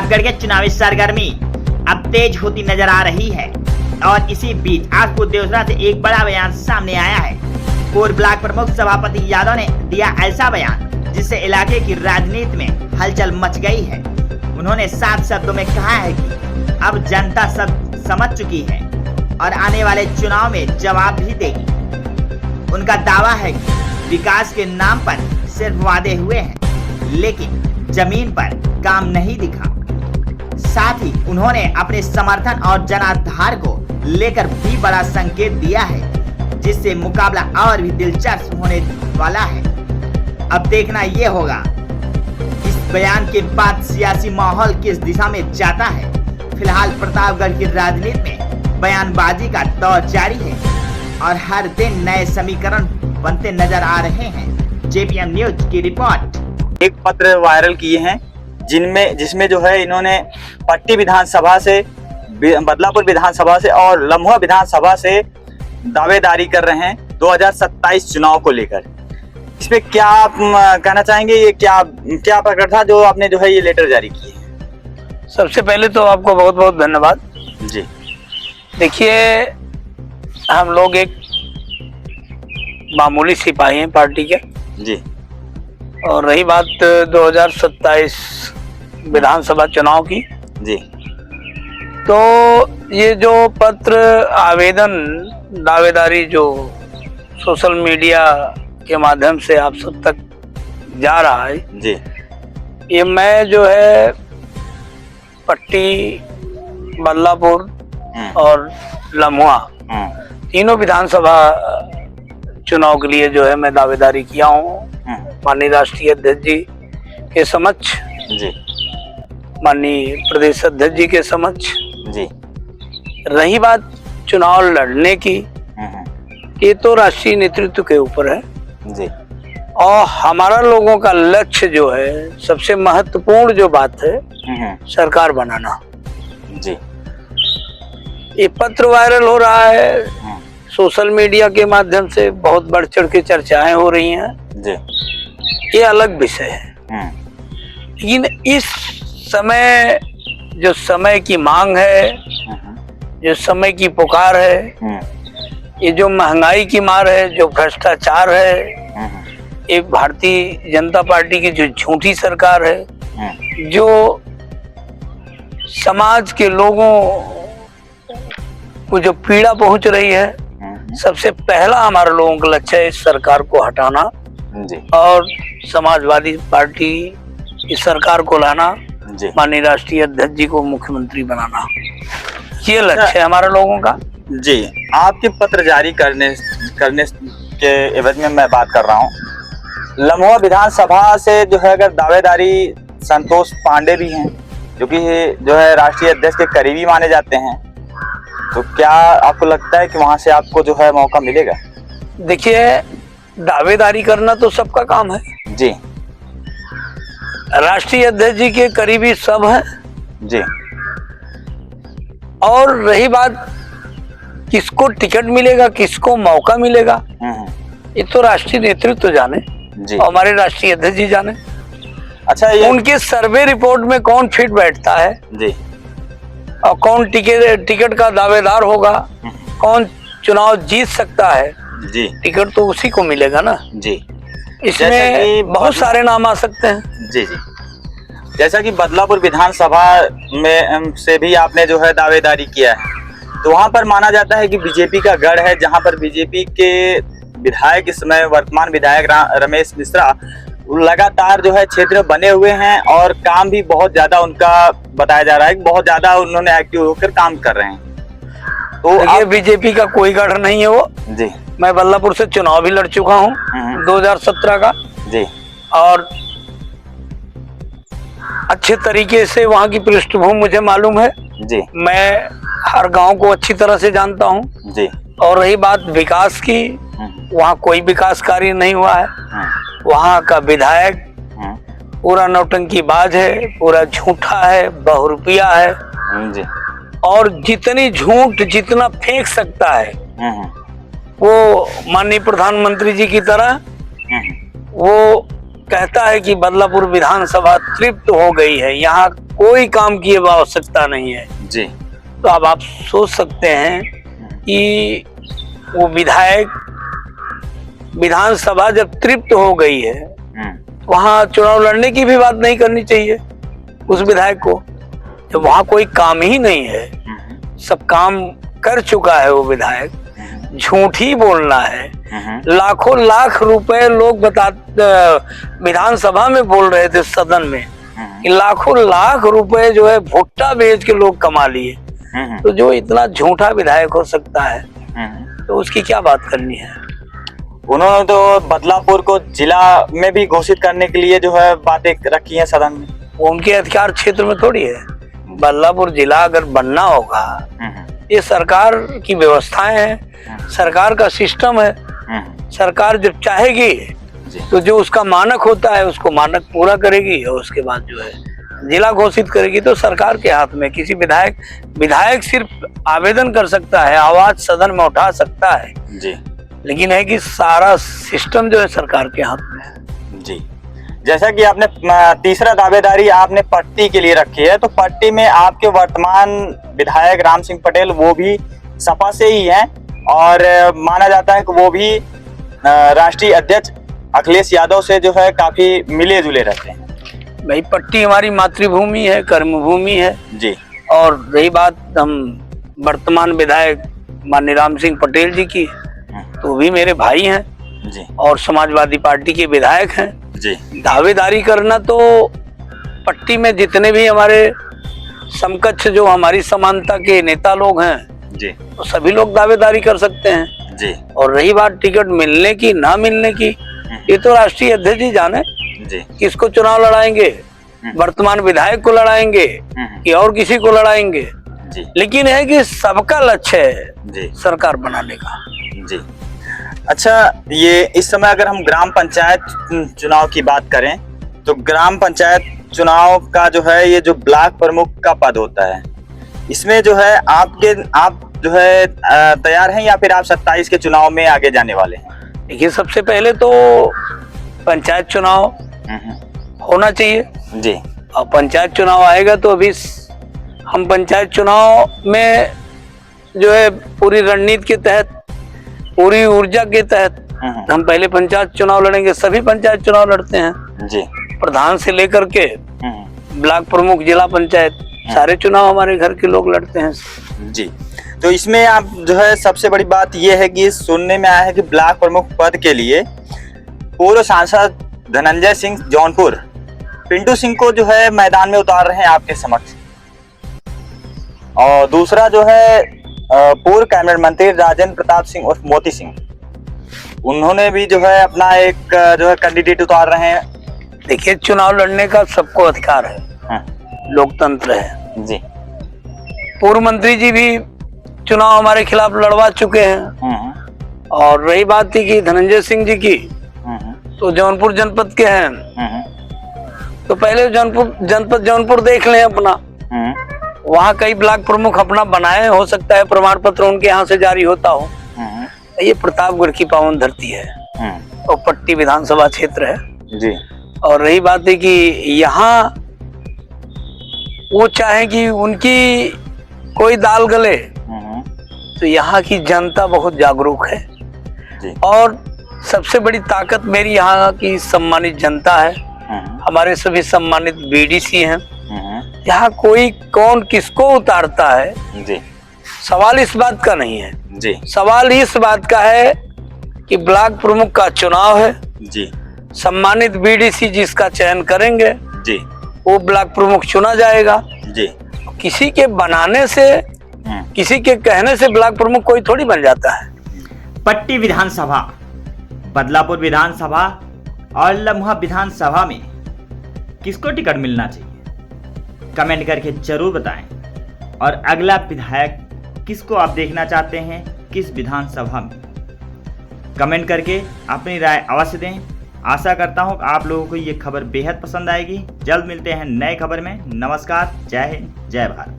प्रतापगढ़ के चुनावी सरगर्मी अब तेज होती नजर आ रही है और इसी बीच आज देवसरा से एक बड़ा बयान सामने आया है। पूर्व ब्लॉक प्रमुख सभापति यादव ने दिया ऐसा बयान जिससे इलाके की राजनीति में हलचल मच गई है। उन्होंने साफ शब्दों में कहा है कि अब जनता सब समझ चुकी है और आने वाले चुनाव में जवाब भी देगी। उनका दावा है कि विकास के नाम पर सिर्फ वादे हुए हैं लेकिन जमीन पर काम नहीं दिखा। साथ ही उन्होंने अपने समर्थन और जनाधार को लेकर भी बड़ा संकेत दिया है जिससे मुकाबला और भी दिलचस्प होने वाला है। अब देखना ये होगा इस बयान के बाद सियासी माहौल किस दिशा में जाता है। फिलहाल प्रतापगढ़ की राजनीति में बयानबाजी का दौर जारी है और हर दिन नए समीकरण बनते नजर आ रहे हैं। जेपीएम न्यूज की रिपोर्ट। एक पत्र वायरल किए हैं जिसमें जो है इन्होंने पट्टी विधानसभा से, बदलापुर विधानसभा से और लम्होआ विधानसभा से दावेदारी कर रहे हैं 2027 चुनाव को लेकर। इसमें क्या आप कहना चाहेंगे? ये क्या प्रकरण था जो आपने जो है ये लेटर जारी किए हैं? सबसे पहले तो आपको बहुत बहुत धन्यवाद जी। देखिए, हम लोग एक मामूली सिपाही हैं पार्टी के जी, और रही बात 2027 विधानसभा चुनाव की जी, तो ये जो पत्र आवेदन दावेदारी जो सोशल मीडिया के माध्यम से आप सब तक जा रहा है जी, ये मैं जो है पट्टी, बदलापुर और लम्होआ तीनों विधानसभा चुनाव के लिए जो है मैं दावेदारी किया हूँ माननीय राष्ट्रीय अध्यक्ष जी के समक्ष जी, माननीय प्रदेश अध्यक्ष जी के समक्ष जी। रही बात चुनाव लड़ने की, ये तो राष्ट्रीय नेतृत्व के ऊपर है जी। और हमारा लोगों का लक्ष्य जो है, सबसे महत्वपूर्ण जो बात है, सरकार बनाना जी। ये पत्र वायरल हो रहा है सोशल मीडिया के माध्यम से, बहुत बढ़ चढ़ के चर्चाएं हो रही हैं जी। ये अलग विषय है। लेकिन इस समय जो समय की मांग है, जो समय की पुकार है, ये जो महंगाई की मार है, जो भ्रष्टाचार है, एक भारतीय जनता पार्टी की जो झूठी सरकार है, जो समाज के लोगों को जो पीड़ा पहुंच रही है, सबसे पहला हमारे लोगों का लक्ष्य है इस सरकार को हटाना जी। और समाजवादी पार्टी इस सरकार को लाना, माननीय राष्ट्रीय अध्यक्ष जी को मुख्यमंत्री बनाना, ये लक्ष्य है हमारे लोगों का जी। आपके पत्र जारी करने के एवज में मैं बात कर रहा हूँ, लम्होआ विधानसभा से जो है अगर दावेदारी संतोष पांडे भी हैं जो कि जो है राष्ट्रीय अध्यक्ष के करीबी माने जाते हैं, तो क्या आपको लगता है कि वहां से आपको जो है मौका मिलेगा? देखिए, दावेदारी करना तो सबका काम है जी। राष्ट्रीय अध्यक्ष जी के करीबी सब हैं जी। और रही बात किसको टिकट मिलेगा, किसको मौका मिलेगा, ये तो राष्ट्रीय नेतृत्व जाने जी। और हमारे राष्ट्रीय अध्यक्ष जी जाने। अच्छा, उनके सर्वे रिपोर्ट में कौन फिट बैठता है जी, और कौन टिकट का दावेदार होगा, कौन चुनाव जीत सकता है जी, टिकट तो उसी को मिलेगा ना जी। इसमें बहुत सारे नाम आ सकते हैं जी जी। जैसा कि बदलापुर विधानसभा में से भी आपने जो है दावेदारी किया है, तो वहां पर माना जाता है कि बीजेपी का गढ़ है, जहां पर बीजेपी के विधायक इस समय वर्तमान विधायक रमेश मिश्रा लगातार जो है क्षेत्र में बने हुए हैं और काम भी बहुत ज्यादा उनका बताया जा रहा है कि बहुत ज्यादा उन्होंने एक्टिव होकर काम कर रहे हैं। तो ये बीजेपी का कोई गढ़ नहीं है वो जी। मैं बदलापुर से चुनाव भी लड़ चुका हूँ 2017 का जी, और अच्छे तरीके से वहाँ की पृष्ठभूमि मुझे मालूम है जी। मैं हर गांव को अच्छी तरह से जानता हूँ जी। और रही बात विकास की, वहाँ कोई विकास कार्य नहीं हुआ है। वहाँ का विधायक पूरा नौटंकीबाज है, पूरा झूठा है, बहुरूपिया है जी। और जितनी झूठ जितना फेंक सकता है वो माननीय प्रधानमंत्री जी की तरह वो कहता है कि बदलापुर विधानसभा तृप्त हो गई है, यहाँ कोई काम की अब आवश्यकता नहीं है। जी। तो अब आप सोच सकते हैं कि वो विधायक विधानसभा जब तृप्त हो गई है, वहां चुनाव लड़ने की भी बात नहीं करनी चाहिए उस विधायक को, जब वहां कोई काम ही नहीं है, सब काम कर चुका है वो विधायक। झूठ ही बोलना है। लाखों लाख रुपए लोग विधानसभा में बोल रहे थे सदन में कि लाखों लाख रुपए जो है भुट्टा बेच के लोग कमा लिए। तो जो इतना झूठा विधायक हो सकता है तो उसकी क्या बात करनी है। उन्होंने तो बदलापुर को जिला में भी घोषित करने के लिए जो है बातें रखी है सदन में। वो उनके अधिकार क्षेत्र में थोड़ी है। बदलापुर जिला अगर बनना होगा, ये सरकार की व्यवस्थाएं हैं, सरकार का सिस्टम है। सरकार जब चाहेगी तो जो उसका मानक होता है उसको मानक पूरा करेगी और उसके बाद जो है जिला घोषित करेगी। तो सरकार के हाथ में किसी विधायक सिर्फ आवेदन कर सकता है, आवाज सदन में उठा सकता है जी, लेकिन है कि सारा सिस्टम जो है सरकार के हाथ में है। जी। जैसा कि आपने तीसरा दावेदारी आपने पट्टी के लिए रखी है, तो पट्टी में आपके वर्तमान विधायक राम सिंह पटेल वो भी सपा से ही हैं और माना जाता है कि वो भी राष्ट्रीय अध्यक्ष अखिलेश यादव से जो है काफी मिले जुले रहते हैं। भाई पट्टी हमारी मातृभूमि है, कर्मभूमि है जी। और रही बात हम वर्तमान विधायक माननीय राम सिंह पटेल जी की, तो भी मेरे भाई हैं जी और समाजवादी पार्टी के विधायक हैं जी। दावेदारी करना तो पट्टी में जितने भी हमारे समकक्ष जो हमारी समानता के नेता लोग हैं जी, तो सभी लोग दावेदारी कर सकते हैं जी। और रही बात टिकट मिलने की ना मिलने की, ये तो राष्ट्रीय अध्यक्ष जी जाने जी। किसको चुनाव लड़ाएंगे, वर्तमान विधायक को लड़ाएंगे कि और किसी को लड़ाएंगे जी। लेकिन है कि सबका लक्ष्य है जी सरकार बनाने का। जी। अच्छा, ये इस समय अगर हम ग्राम पंचायत चुनाव की बात करें तो ग्राम पंचायत चुनाव का जो है ये जो ब्लॉक प्रमुख का पद होता है, इसमें जो है आप जो है तैयार हैं या फिर आप 27 के चुनाव में आगे जाने वाले हैं? देखिए, सबसे पहले तो पंचायत चुनाव होना चाहिए जी। और पंचायत चुनाव आएगा तो अभी हम पंचायत चुनाव में जो है पूरी रणनीति के तहत, पूरी ऊर्जा के तहत हम पहले पंचायत चुनाव लड़ेंगे। सभी पंचायत चुनाव लड़ते हैं जी, प्रधान से लेकर के ब्लॉक प्रमुख, जिला पंचायत, सारे चुनाव हमारे घर के लोग लड़ते हैं जी। तो इसमें आप जो है सबसे बड़ी बात यह है कि सुनने में आया है कि ब्लॉक प्रमुख पद के लिए पूर्व सांसद धनंजय सिंह जौनपुर पिंटू सिंह को जो है मैदान में उतार रहे हैं आपके समक्ष, और दूसरा जो है पूर्व कैबिनेट मंत्री राजेंद्र प्रताप सिंह उर्फ मोती सिंह, उन्होंने भी जो है अपना एक जो है कैंडिडेट उतार रहे हैं। देखिए, चुनाव लड़ने का सबको अधिकार है, लोकतंत्र है जी। पूर्व मंत्री जी भी चुनाव हमारे खिलाफ लड़वा चुके हैं और रही बात थी कि धनंजय सिंह जी की, तो जौनपुर जनपद के हैं, तो पहले जौनपुर देख लें अपना। वहाँ कई ब्लॉक प्रमुख अपना बनाए, हो सकता है प्रमाण पत्र उनके यहाँ से जारी होता हो। ये प्रतापगढ़ की पावन धरती है और पट्टी विधानसभा क्षेत्र है जी। और रही बात है कि यहाँ वो चाहे कि उनकी कोई दाल गले, तो यहाँ की जनता बहुत जागरूक है जी। और सबसे बड़ी ताकत मेरी यहाँ की सम्मानित जनता है, हमारे सभी सम्मानित बीडीसी हैं। यहाँ कोई कौन किसको उतारता है जी, सवाल इस बात का नहीं है जी। सवाल इस बात का है कि ब्लॉक प्रमुख का चुनाव है जी, सम्मानित बीडीसी जिसका चयन करेंगे जी, वो ब्लॉक प्रमुख चुना जाएगा जी। किसी के बनाने से, किसी के कहने से ब्लॉक प्रमुख कोई थोड़ी बन जाता है। पट्टी विधानसभा, बदलापुर विधानसभा और लम्हा विधानसभा में किसको टिकट मिलना चाहिए, कमेंट करके जरूर बताएं। और अगला विधायक किसको आप देखना चाहते हैं, किस विधानसभा में, कमेंट करके अपनी राय अवश्य दें। आशा करता हूं कि आप लोगों को ये खबर बेहद पसंद आएगी। जल्द मिलते हैं नए खबर में। नमस्कार, जय हिंद, जय भारत।